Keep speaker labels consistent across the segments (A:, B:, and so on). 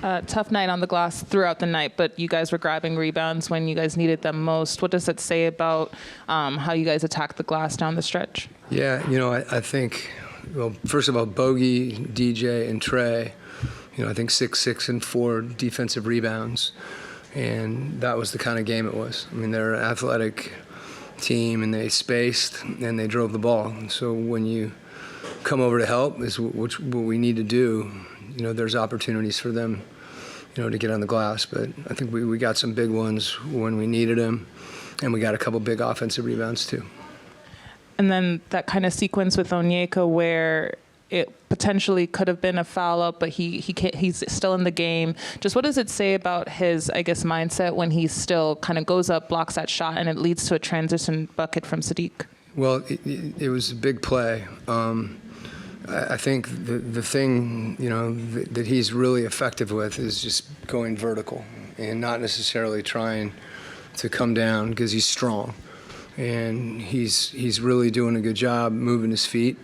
A: Tough night on the glass throughout the night, but you guys were grabbing rebounds when you guys needed them most. What does that say about how you guys attacked the glass down the stretch?
B: Yeah, I think, well, first of all, Bogey, DJ, and Trey, I think 6, and 4 defensive rebounds. And that was the kind of game it was. I mean, they're an athletic team, and they spaced, and they drove the ball. So when you come over to help, is what we need to do. There's opportunities for them, to get on the glass. But I think we got some big ones when we needed them, and we got a couple big offensive rebounds too.
A: And then that kind of sequence with Onuaku where it potentially could have been a foul up, but he's still in the game. Just what does it say about his, I guess, mindset when he still kind of goes up, blocks that shot, and it leads to a transition bucket from Sadiq?
B: Well, it was a big play. I think the thing, that he's really effective with is just going vertical and not necessarily trying to come down because he's strong. And he's really doing a good job moving his feet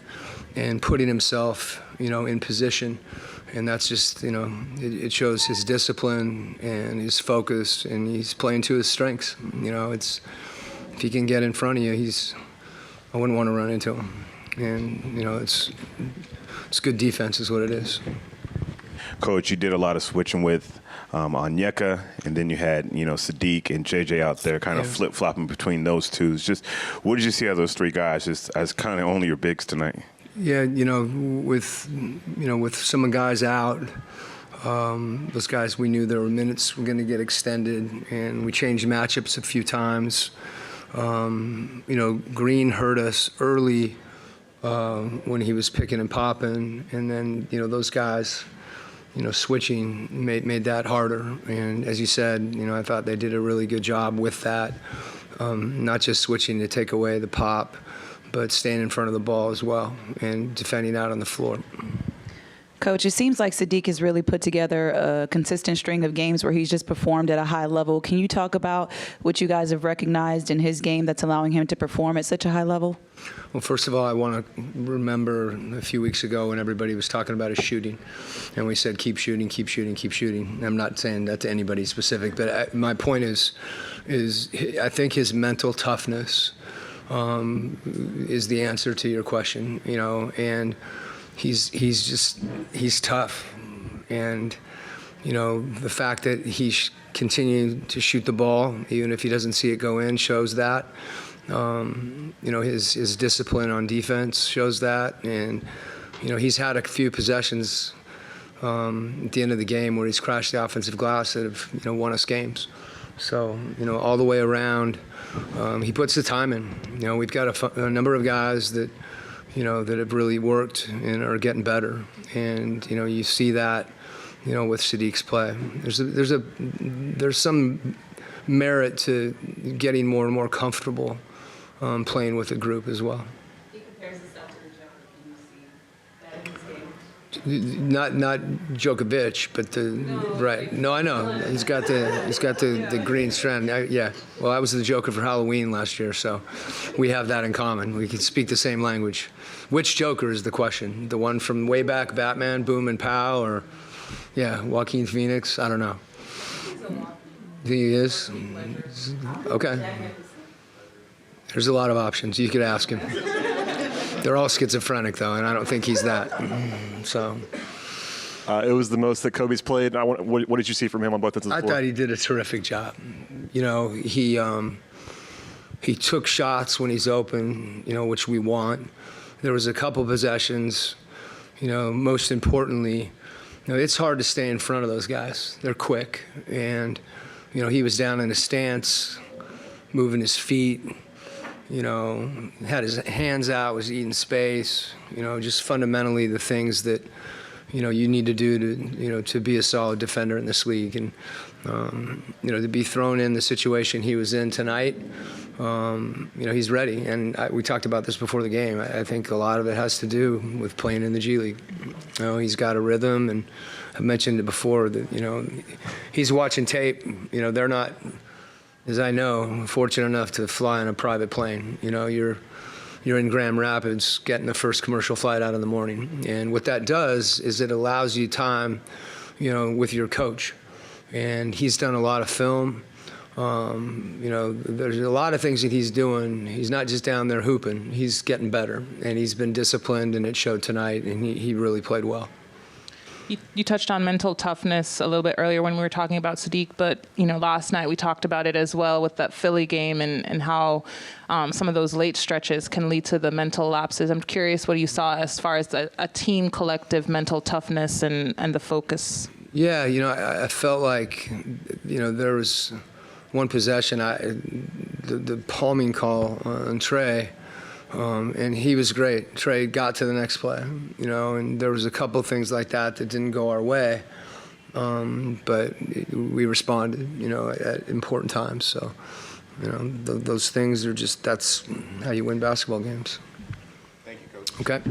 B: and putting himself, in position. And that's just, it shows his discipline and his focus, and he's playing to his strengths. It's, if he can get in front of you, I wouldn't want to run into him. And, it's good defense is what it is.
C: Coach, you did a lot of switching with Onuaku, and then you had, Sadiq and JJ out there kind of flip-flopping between those two. Just what did you see out of those three guys just as kind of only your bigs tonight?
B: Yeah, with some guys out, those guys, we knew there were minutes were going to get extended, and we changed matchups a few times. Green hurt us early when he was picking and popping, and then, those guys, switching made that harder. And as you said, I thought they did a really good job with that, not just switching to take away the pop, but staying in front of the ball as well and defending out on the floor.
D: Coach, it seems like Sadiq has really put together a consistent string of games where he's just performed at a high level. Can you talk about what you guys have recognized in his game that's allowing him to perform at such a high level?
B: Well, first of all, I want to remember a few weeks ago when everybody was talking about his shooting, and we said, keep shooting, keep shooting, keep shooting. I'm not saying that to anybody specific, but my point is I think his mental toughness is the answer to your question, and he's tough. And, the fact that he's continuing to shoot the ball, even if he doesn't see it go in, shows that. His discipline on defense shows that. And, he's had a few possessions at the end of the game where he's crashed the offensive glass that have, won us games. So, all the way around, he puts the time in. We've got a number of guys that, that have really worked and are getting better. And, you see that, with Sadiq's play. There's some merit to getting more and more comfortable playing with a group as well.
E: He compares himself to the Joker. Can you see that in his game?
B: Not Djokovic, but right. No, I know. He's got the green strand. Yeah. Well, I was the Joker for Halloween last year, so we have that in common. We can speak the same language. Which Joker is the question? The one from way back, Batman, Boom and Pow, or Joaquin Phoenix? I don't know. He is? Okay. There's a lot of options. You could ask him. They're all schizophrenic, though, and I don't think he's that. So.
F: It was the most that Kobe's played. What did you see from him on both ends of the floor?
B: I thought he did a terrific job. He took shots when he's open, which we want. There was a couple possessions, most importantly, it's hard to stay in front of those guys. They're quick. And, he was down in a stance, moving his feet, had his hands out, was eating space, just fundamentally the things that, you need to do to be a solid defender in this league. And, to be thrown in the situation he was in tonight, he's ready. And we talked about this before the game. I think a lot of it has to do with playing in the G League. He's got a rhythm, and I've mentioned it before that, he's watching tape. They're not, as I know, fortunate enough to fly on a private plane. You're in Grand Rapids getting the first commercial flight out in the morning. And what that does is it allows you time, with your coach. And he's done a lot of film. There's a lot of things that he's doing. He's not just down there hooping. He's getting better, and he's been disciplined, and it showed tonight, and he really played well.
A: You touched on mental toughness a little bit earlier when we were talking about Sadiq, but last night we talked about it as well with that Philly game and how some of those late stretches can lead to the mental lapses. I'm curious what you saw as far as a team collective mental toughness and the focus.
B: Yeah, I felt like there was one possession, the palming call on Trey. And he was great. Trey got to the next play, and there was a couple things like that didn't go our way, but we responded, at important times. So, those things are that's how you win basketball games.
C: Thank you, Coach.
B: Okay.